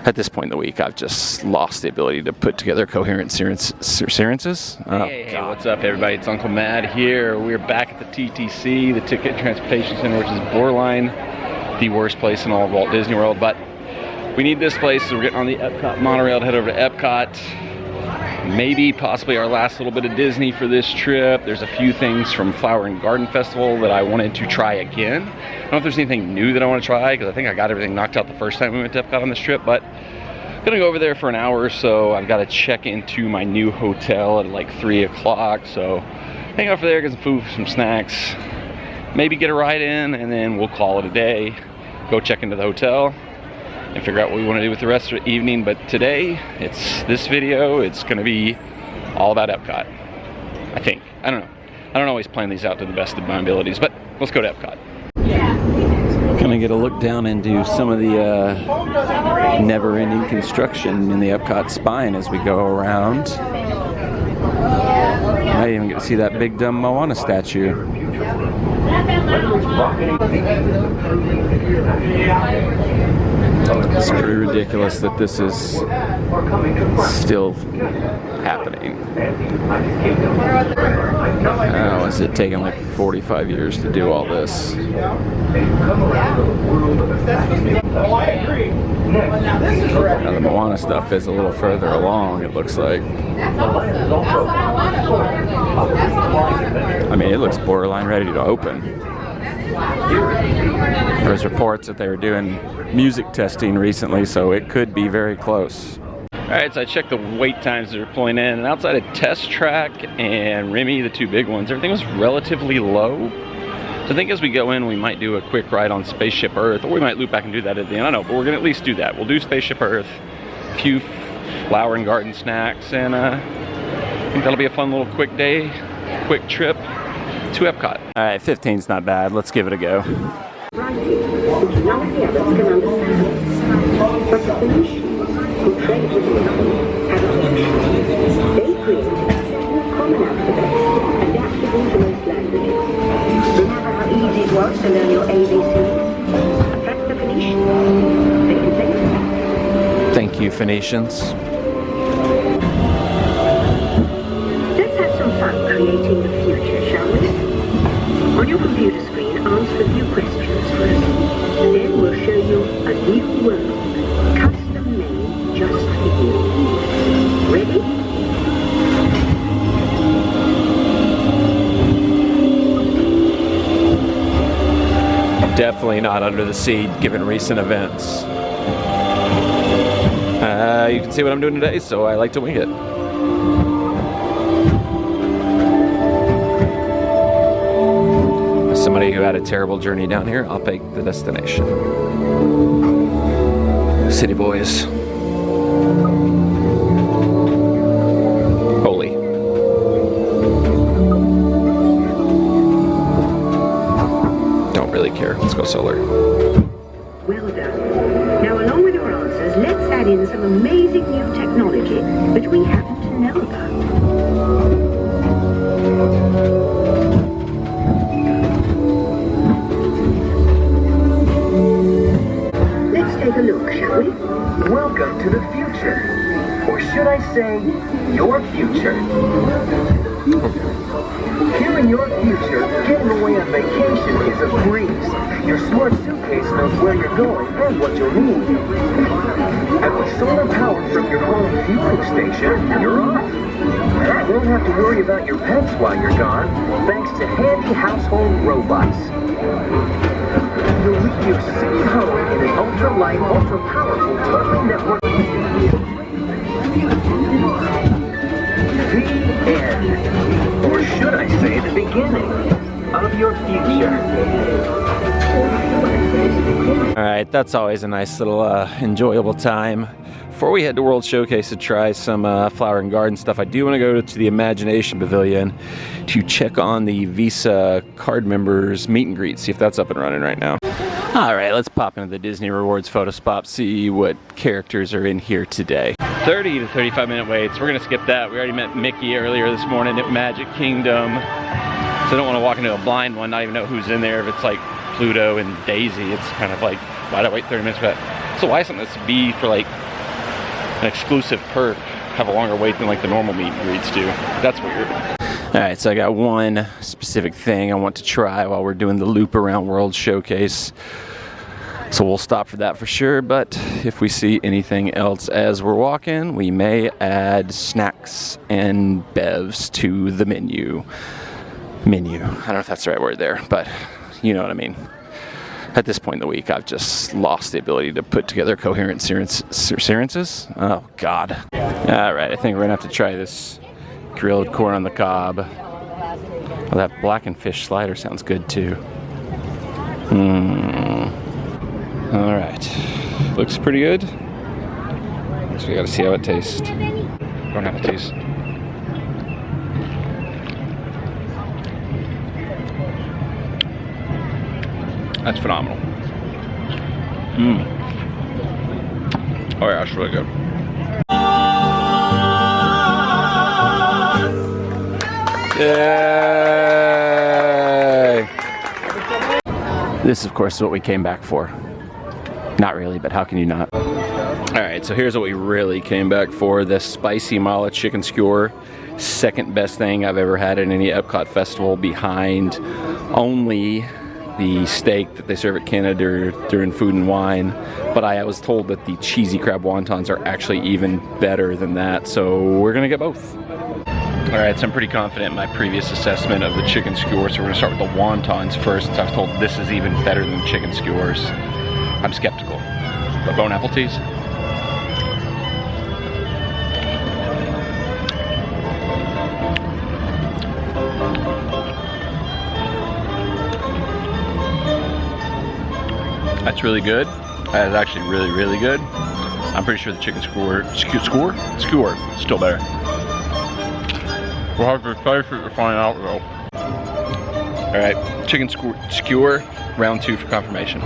At this point in the week, I've just lost the ability to put together coherent sequences. Hey, what's up, everybody? It's Uncle Mad here. We're back at the TTC, the Ticket Transportation Center, which is borderline the worst place in all of Walt Disney World. But we need this place, so we're getting on the Epcot monorail to head over to Epcot. Maybe, possibly our last little bit of Disney for this trip. There's a few things from Flower and Garden Festival that I wanted to try again. I don't know if there's anything new that I want to try, because I think I got everything knocked out the first time we went to Epcot on this trip, but I'm gonna go over there for an hour or so. I've got to check into my new hotel at like 3 o'clock, so hang out for there, get some food, some snacks, maybe get a ride in, and then we'll call it a day. Go check into the hotel and figure out what we want to do with the rest of the evening. But today, this video, it's gonna be all about Epcot, I think. I don't know. I don't always plan these out to the best of my abilities, but let's go to Epcot. Gonna get a look down into some of the never-ending construction in the Epcot spine as we go around. I didn't even get to see that big dumb Moana statue. It's pretty ridiculous that this is still happening. How is it taking like 45 years to do all this? Now the Moana stuff is a little further along, it looks like. I mean, it looks borderline ready to open. There's reports that they were doing music testing recently, so it could be very close. Alright, so I checked the wait times that are pulling in, and outside of Test Track and Remy, the two big ones, everything was relatively low. So I think as we go in, we might do a quick ride on Spaceship Earth, or we might loop back and do that at the end. I don't know, but we're going to at least do that. We'll do Spaceship Earth, a few Flower and Garden snacks, and I think that'll be a fun little quick day, quick trip to Epcot. Alright, 15's not bad. Let's give it a go. Thank you, Phoenicians. Let's have some fun creating the future, shall we? On your computer screen, answer a few questions first. Then we'll show you a new world, custom made just for you. Ready? Definitely not under the sea, given recent events. You can see what I'm doing today, so I like to wing it. As somebody who had a terrible journey down here, I'll pick the destination. City boys. Holy. Don't really care. Let's go solar. Well done. Now, along with your answers, let's add in some amazing new technology that we happen to know about. Let's take a look, shall we? Welcome to the future. Or should I say, your future. Here in your future, getting away on vacation is a breeze. Your smart suitcase knows where you're going and what you'll need. And with solar power from your home fueling station, you're off. You won't have to worry about your pets while you're gone, thanks to handy household robots. You'll leave your city home in an ultra-light, ultra-powerful, totally networked... The end. Or should I say the beginning of your future. Alright, that's always a nice little enjoyable time. Before we head to World Showcase to try some Flower and Garden stuff, I do want to go to the Imagination Pavilion to check on the Visa card members meet and greet, see if that's up and running right now. Alright, let's pop into the Disney Rewards photo spot, see what characters are in here today. 30 to 35 minute waits. We're going to skip that. We already met Mickey earlier this morning at Magic Kingdom. So I don't want to walk into a blind one, not even know who's in there. If it's like Pluto and Daisy, it's kind of like, why'd I wait 30 minutes for that? So why something that's B for like an exclusive perk have a longer wait than like the normal meet and greets do. That's weird. All right, so I got one specific thing I want to try while we're doing the loop around World Showcase. So we'll stop for that for sure, but if we see anything else as we're walking, we may add snacks and bevs to the menu. I don't know if that's the right word there, but you know what I mean. At this point in the week, I've just lost the ability to put together coherent sequences. Oh, God. All right, I think we're going to have to try this grilled corn on the cob. Oh, that blackened fish slider sounds good, too. All right. Looks pretty good. So we got to see how it tastes. Don't have a taste. That's phenomenal. Oh yeah, that's really good. Yay! This, of course, is what we came back for. Not really, but how can you not? All right, so here's what we really came back for. The spicy mala chicken skewer. Second best thing I've ever had at any Epcot festival, behind only the steak that they serve at Canada during Food and Wine. But I was told that the cheesy crab wontons are actually even better than that, so we're gonna get both. All right, so I'm pretty confident in my previous assessment of the chicken skewers, so we're gonna start with the wontons first. I was told this is even better than chicken skewers. I'm skeptical. But Bon Appleteas? That's really good. That is actually really, really good. I'm pretty sure the chicken skewer still better. We'll have to taste it to find out though. All right, chicken skewer, round 2 for confirmation.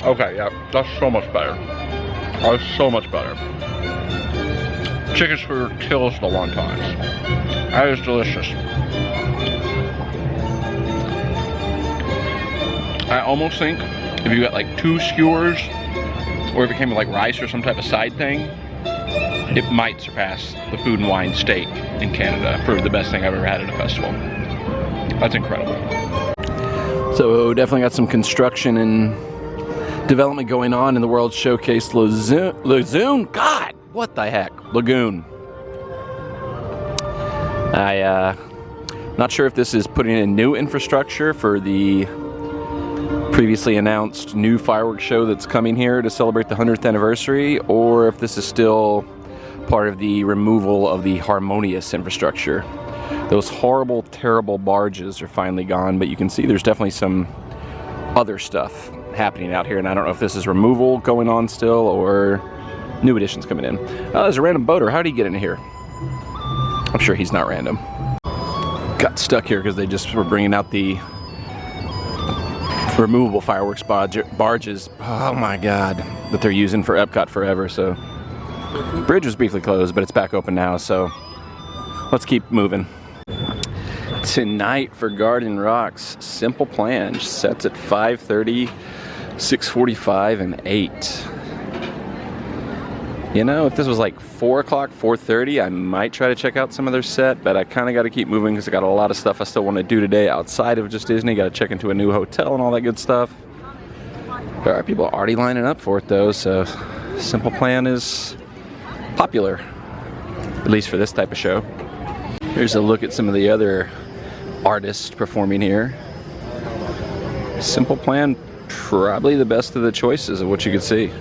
Okay, yeah, that's so much better. That's so much better. Chicken skewer kills the wontons. That is delicious. I almost think if you got like 2 skewers, or if it came with like rice or some type of side thing, it might surpass the Food and Wine steak in Canada for the best thing I've ever had at a festival. That's incredible. So definitely got some construction and development going on in the World Showcase Lagoon. God, what the heck? Lagoon. Not sure if this is putting in new infrastructure for the previously announced new fireworks show that's coming here to celebrate the 100th anniversary, or if this is still part of the removal of the Harmonious infrastructure. Those horrible, terrible barges are finally gone, but you can see there's definitely some other stuff happening out here, and I don't know if this is removal going on still or new additions coming in. Oh, there's a random boater. How did he get in here? I'm sure he's not random. Got stuck here because they just were bringing out the removable fireworks barges. Oh my God, that they're using for Epcot forever. So bridge was briefly closed, but it's back open now, so let's keep moving. Tonight for Garden Rocks, Simple Plan sets at 5:30, 6:45, and 8. You know, if this was like 4 o'clock, 4:30, I might try to check out some of their set, but I kind of got to keep moving because I got a lot of stuff I still want to do today outside of just Disney. Got to check into a new hotel and all that good stuff. There are people already lining up for it though, so Simple Plan is popular, at least for this type of show. Here's a look at some of the other artists performing here. Simple Plan, probably the best of the choices of what you could see.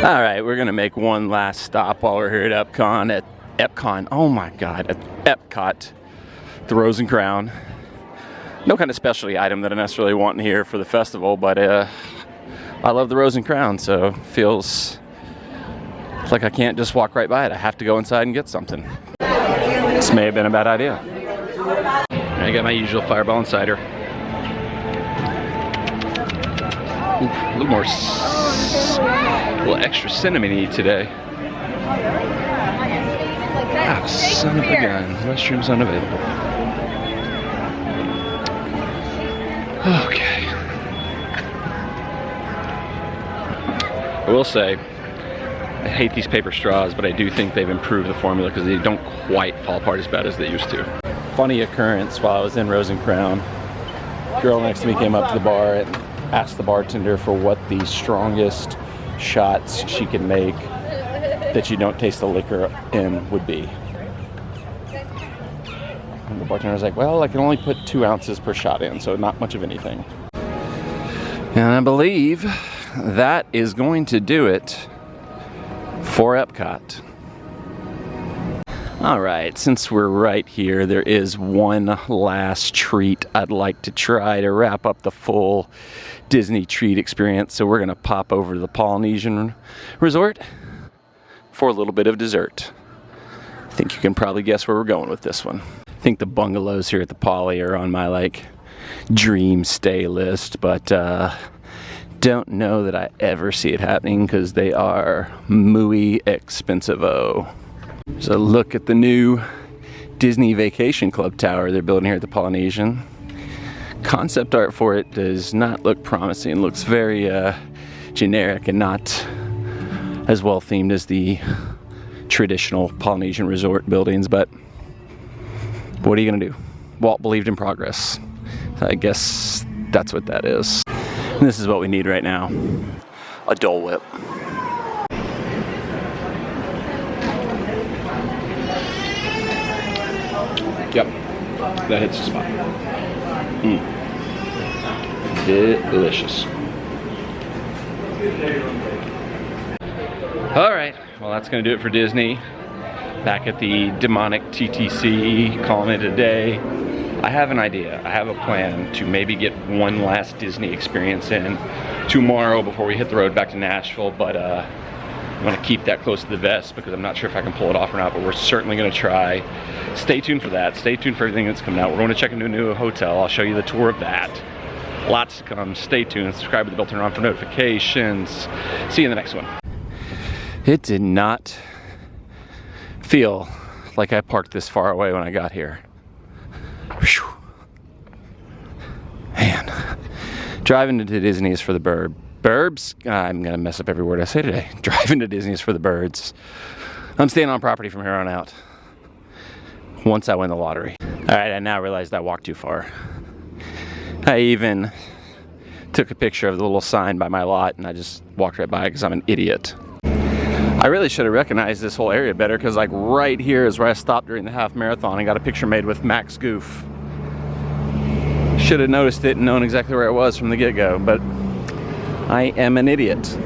All right, we're gonna make one last stop while we're here at Epcot. Oh my God, at Epcot, the Rose and Crown. No kind of specialty item that I necessarily want in here for the festival, but I love the Rose and Crown, so feels like I can't just walk right by it. I have to go inside and get something. This may have been a bad idea. I got my usual Fireball and cider. Ooh, a little more, a little extra cinnamony today. Ah, son of a gun. Restrooms unavailable. Okay. I will say, I hate these paper straws, but I do think they've improved the formula because they don't quite fall apart as bad as they used to. Funny occurrence while I was in Rose and Crown. Girl next to me came up to the bar and asked the bartender for what the strongest shots she could make that you don't taste the liquor in would be. And the bartender was like, well, I can only put 2 ounces per shot in, so not much of anything. And I believe that is going to do it for Epcot. All right, since we're right here, there is one last treat I'd like to try to wrap up the full Disney treat experience. So we're gonna pop over to the Polynesian Resort for a little bit of dessert. I think you can probably guess where we're going with this one. I think the bungalows here at the Poly are on my like dream stay list, but don't know that I ever see it happening because they are muy expensive-o. There's a look at the new Disney Vacation Club tower they're building here at the Polynesian. Concept art for it does not look promising. It looks very generic and not as well themed as the traditional Polynesian resort buildings, but what are you gonna do? Walt believed in progress. I guess that's what that is. And this is what we need right now. A Dole Whip. Yep, that hits the spot. Delicious. All right, well that's gonna do it for Disney. Back at the demonic TTC, calling it a day. I have an idea. I have a plan to maybe get one last Disney experience in tomorrow before we hit the road back to Nashville, but I'm gonna keep that close to the vest because I'm not sure if I can pull it off or not, but we're certainly gonna try. Stay tuned for that. Stay tuned for everything that's coming out. We're going to check into a new hotel. I'll show you the tour of that. Lots to come. Stay tuned. Subscribe to the bell, turn on for notifications. See you in the next one. It did not feel like I parked this far away when I got here. Whew. Man, driving to Disney is for the burbs. I'm gonna mess up every word I say today. Driving to Disney is for the birds. I'm staying on property from here on out. Once I win the lottery. All right, I now realized I walked too far. I even took a picture of the little sign by my lot and I just walked right by because I'm an idiot. I really should have recognized this whole area better because like right here is where I stopped during the half marathon and got a picture made with Max Goof. Should have noticed it and known exactly where it was from the get-go, but I am an idiot.